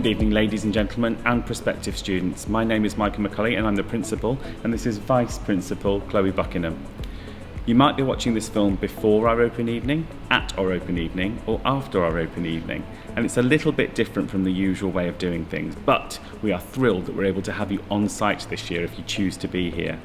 Good evening, ladies and gentlemen and prospective students. My name is McCulley and I'm the Principal, and this is Vice Principal Chloe Buckenham. You might be watching this film before our open evening, at our open evening, or after our open evening, and it's a little bit different from the usual way of doing things, but we are thrilled that we're able to have you on site this year if you choose to be here.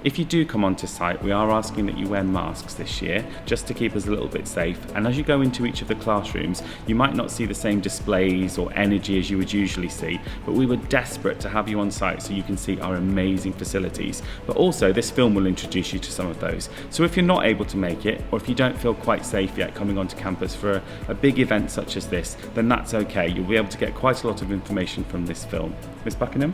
If you do come onto site, we are asking that you wear masks this year, just to keep us a little bit safe, and as you go into each of the classrooms, you might not see the same displays or energy as you would usually see, but we were desperate to have you on site so you can see our amazing facilities. But also, this film will introduce you to some of those. So if you're not able to make it, or if you don't feel quite safe yet coming onto campus for a big event such as this, then that's okay. You'll be able to get quite a lot of information from this film. Miss Buckenham?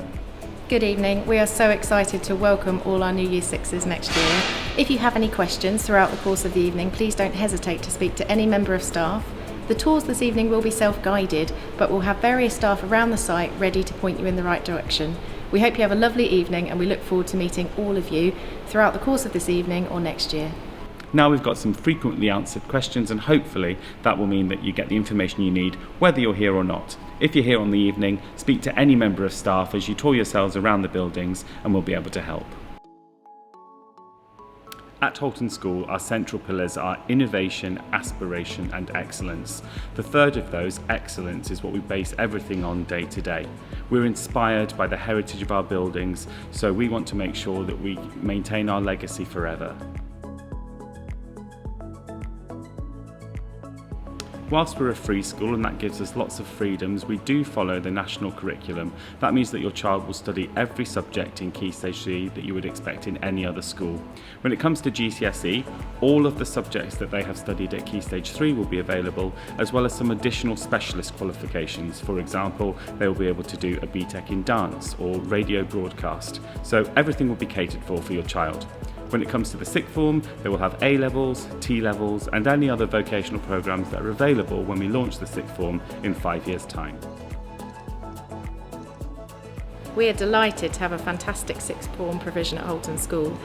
Good evening. We are so excited to welcome all our new Year 6s next year. If you have any questions throughout the course of the evening, please don't hesitate to speak to any member of staff. The tours this evening will be self-guided, but we'll have various staff around the site ready to point you in the right direction. We hope you have a lovely evening, and we look forward to meeting all of you throughout the course of this evening or next year. Now we've got some frequently answered questions, and hopefully that will mean that you get the information you need whether you're here or not. If you're here on the evening, speak to any member of staff as you tour yourselves around the buildings and we'll be able to help. At Houlton School, our central pillars are innovation, aspiration and excellence. The third of those, excellence, is what we base everything on day to day. We're inspired by the heritage of our buildings, so we want to make sure that we maintain our legacy forever. Whilst we're a free school and that gives us lots of freedoms, we do follow the national curriculum. That means that your child will study every subject in Key Stage 3 that you would expect in any other school. When it comes to GCSE, all of the subjects that they have studied at Key Stage 3 will be available, as well as some additional specialist qualifications. For example, they will be able to do a BTEC in dance or radio broadcast. So everything will be catered for your child. When it comes to the sixth form, they will have A-levels, T-levels and any other vocational programmes that are available when we launch the sixth form in 5 years' time. We are delighted to have a fantastic sixth form provision at Houlton School,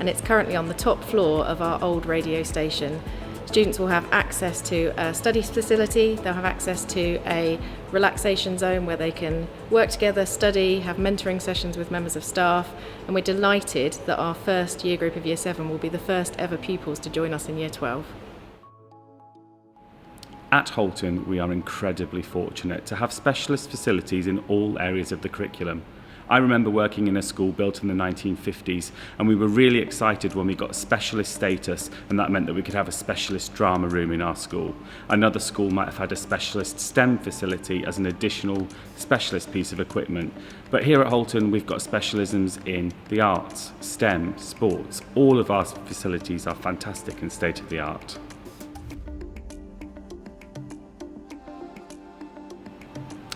and it's currently on the top floor of our old radio station. Students will have access to a study facility, they'll have access to a relaxation zone where they can work together, study, have mentoring sessions with members of staff, and we're delighted that our first year group of Year 7 will be the first ever pupils to join us in Year 12. At Houlton, we are incredibly fortunate to have specialist facilities in all areas of the curriculum. I remember working in a school built in the 1950s, and we were really excited when we got specialist status, and that meant that we could have a specialist drama room in our school. Another school might have had a specialist STEM facility as an additional specialist piece of equipment. But here at Houlton, we've got specialisms in the arts, STEM, sports. All of our facilities are fantastic and state-of-the-art.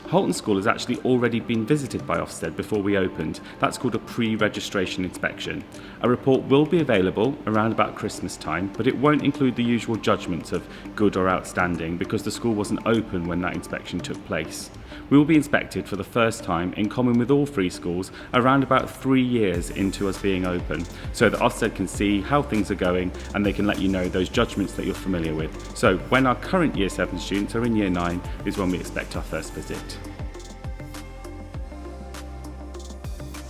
Houlton School has actually already been visited by Ofsted before we opened. That's called a pre-registration inspection. A report will be available around about Christmas time, but it won't include the usual judgments of good or outstanding because the school wasn't open when that inspection took place. We will be inspected for the first time, in common with all free schools, around about 3 years into us being open, so that Ofsted can see how things are going and they can let you know those judgments that you're familiar with. So when our current Year 7 students are in Year 9 is when we expect our first visit.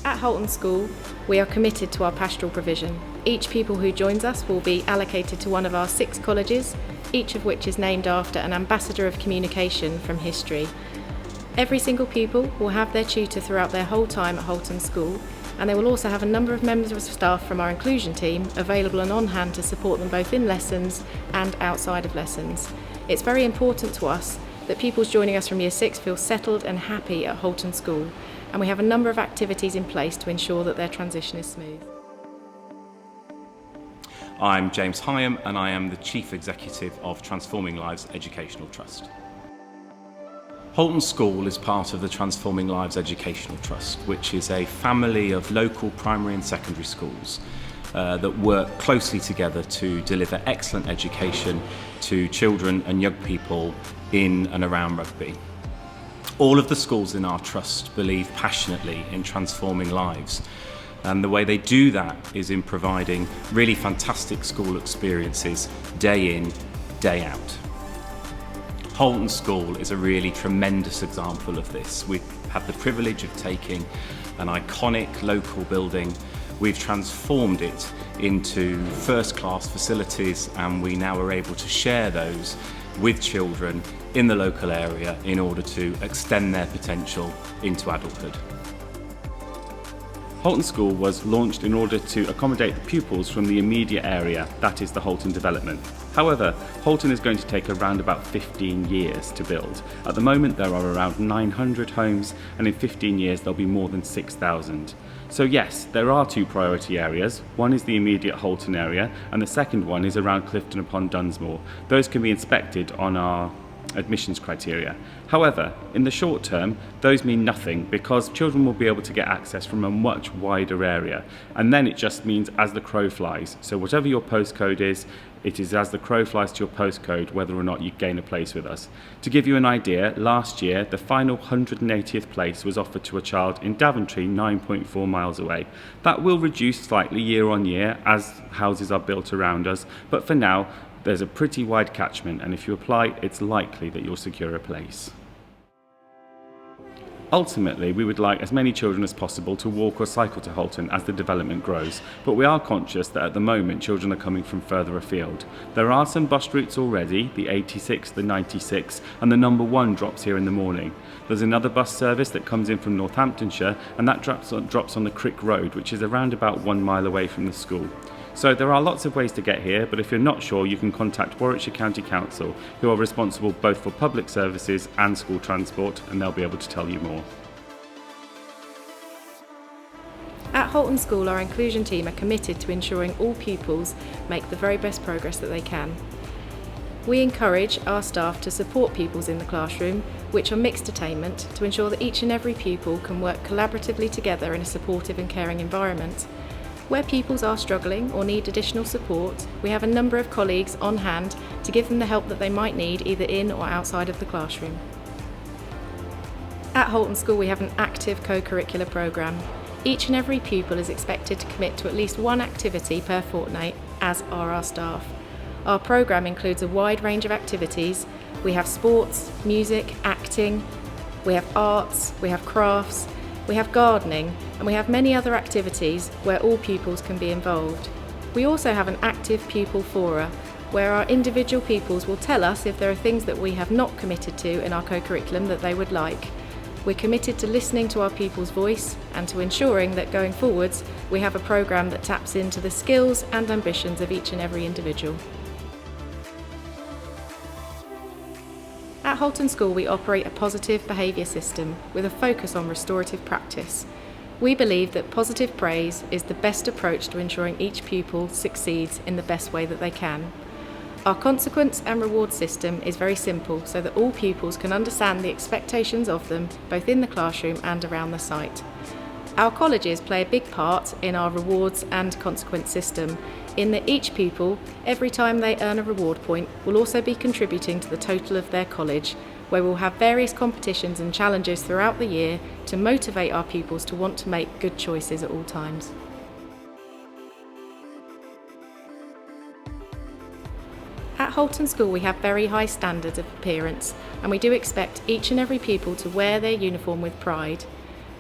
At Houlton School, we are committed to our pastoral provision. Each pupil who joins us will be allocated to one of our 6 colleges, each of which is named after an ambassador of communication from history. Every single pupil will have their tutor throughout their whole time at Houlton School, and they will also have a number of members of staff from our inclusion team available and on hand to support them both in lessons and outside of lessons. It's very important to us that pupils joining us from Year 6 feel settled and happy at Houlton School, and we have a number of activities in place to ensure that their transition is smooth. I'm James Hyam and I am the Chief Executive of Transforming Lives Educational Trust. Houlton School is part of the Transforming Lives Educational Trust, which is a family of local primary and secondary schools that work closely together to deliver excellent education to children and young people in and around Rugby. All of the schools in our trust believe passionately in transforming lives, and the way they do that is in providing really fantastic school experiences day in, day out. Houlton School is a really tremendous example of this. We have the privilege of taking an iconic local building, we've transformed it into first-class facilities, and we now are able to share those with children in the local area in order to extend their potential into adulthood. Houlton School was launched in order to accommodate the pupils from the immediate area, that is the Houlton development. However, Houlton is going to take around about 15 years to build. At the moment there are around 900 homes, and in 15 years there'll be more than 6,000. So yes, there are two priority areas. One is the immediate Houlton area, and the second one is around Clifton upon Dunsmore. Those can be inspected on our admissions criteria. However, in the short term, those mean nothing because children will be able to get access from a much wider area, and then it just means as the crow flies. So whatever your postcode is, it is as the crow flies to your postcode whether or not you gain a place with us. To give you an idea, last year the final 180th place was offered to a child in Daventry, 9.4 miles away. That will reduce slightly year on year as houses are built around us, but for now there's a pretty wide catchment, and if you apply, it's likely that you'll secure a place. Ultimately, we would like as many children as possible to walk or cycle to Houlton as the development grows, but we are conscious that at the moment children are coming from further afield. There are some bus routes already, the 86, the 96, and the number 1 drops here in the morning. There's another bus service that comes in from Northamptonshire, and that drops on the Crick Road, which is around about 1 mile away from the school. So there are lots of ways to get here, but if you're not sure, you can contact Warwickshire County Council, who are responsible both for public services and school transport, and they'll be able to tell you more. At Houlton School, our inclusion team are committed to ensuring all pupils make the very best progress that they can. We encourage our staff to support pupils in the classroom, which are mixed attainment, to ensure that each and every pupil can work collaboratively together in a supportive and caring environment. Where pupils are struggling or need additional support, we have a number of colleagues on hand to give them the help that they might need either in or outside of the classroom. At Houlton School we have an active co-curricular programme. Each and every pupil is expected to commit to at least one activity per fortnight, as are our staff. Our programme includes a wide range of activities. We have sports, music, acting, we have arts, we have crafts, we have gardening, and we have many other activities where all pupils can be involved. We also have an active pupil fora, where our individual pupils will tell us if there are things that we have not committed to in our co-curriculum that they would like. We're committed to listening to our pupils' voice and to ensuring that going forwards we have a programme that taps into the skills and ambitions of each and every individual. At Houlton School we operate a positive behaviour system with a focus on restorative practice. We believe that positive praise is the best approach to ensuring each pupil succeeds in the best way that they can. Our consequence and reward system is very simple so that all pupils can understand the expectations of them both in the classroom and around the site. Our colleges play a big part in our rewards and consequence system, in that each pupil, every time they earn a reward point, will also be contributing to the total of their college, where we'll have various competitions and challenges throughout the year to motivate our pupils to want to make good choices at all times. At Houlton School we have very high standards of appearance, and we do expect each and every pupil to wear their uniform with pride.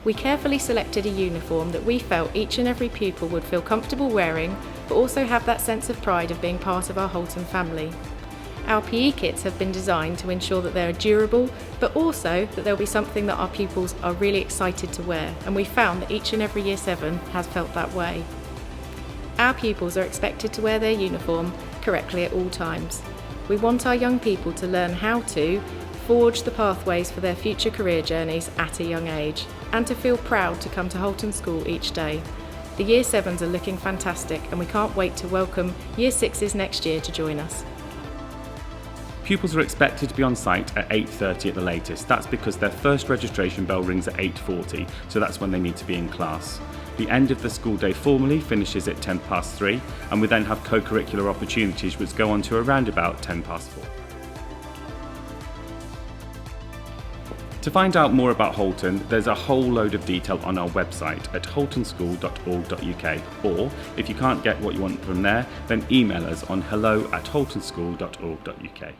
We carefully selected a uniform that we felt each and every pupil would feel comfortable wearing, but also have that sense of pride of being part of our Houlton family. Our PE kits have been designed to ensure that they are durable, but also that they'll be something that our pupils are really excited to wear, and we found that each and every Year 7 has felt that way. Our pupils are expected to wear their uniform correctly at all times. We want our young people to learn how to forge the pathways for their future career journeys at a young age, and to feel proud to come to Houlton School each day. The Year 7s are looking fantastic, and we can't wait to welcome Year 6s next year to join us. Pupils are expected to be on site at 8:30 at the latest. That's because their first registration bell rings at 8:40, so that's when they need to be in class. The end of the school day formally finishes at 3:10, and we then have co-curricular opportunities which go on to around about 4:10. To find out more about Houlton, there's a whole load of detail on our website at houltonschool.org.uk, or if you can't get what you want from there, then email us on hello@houltonschool.org.uk.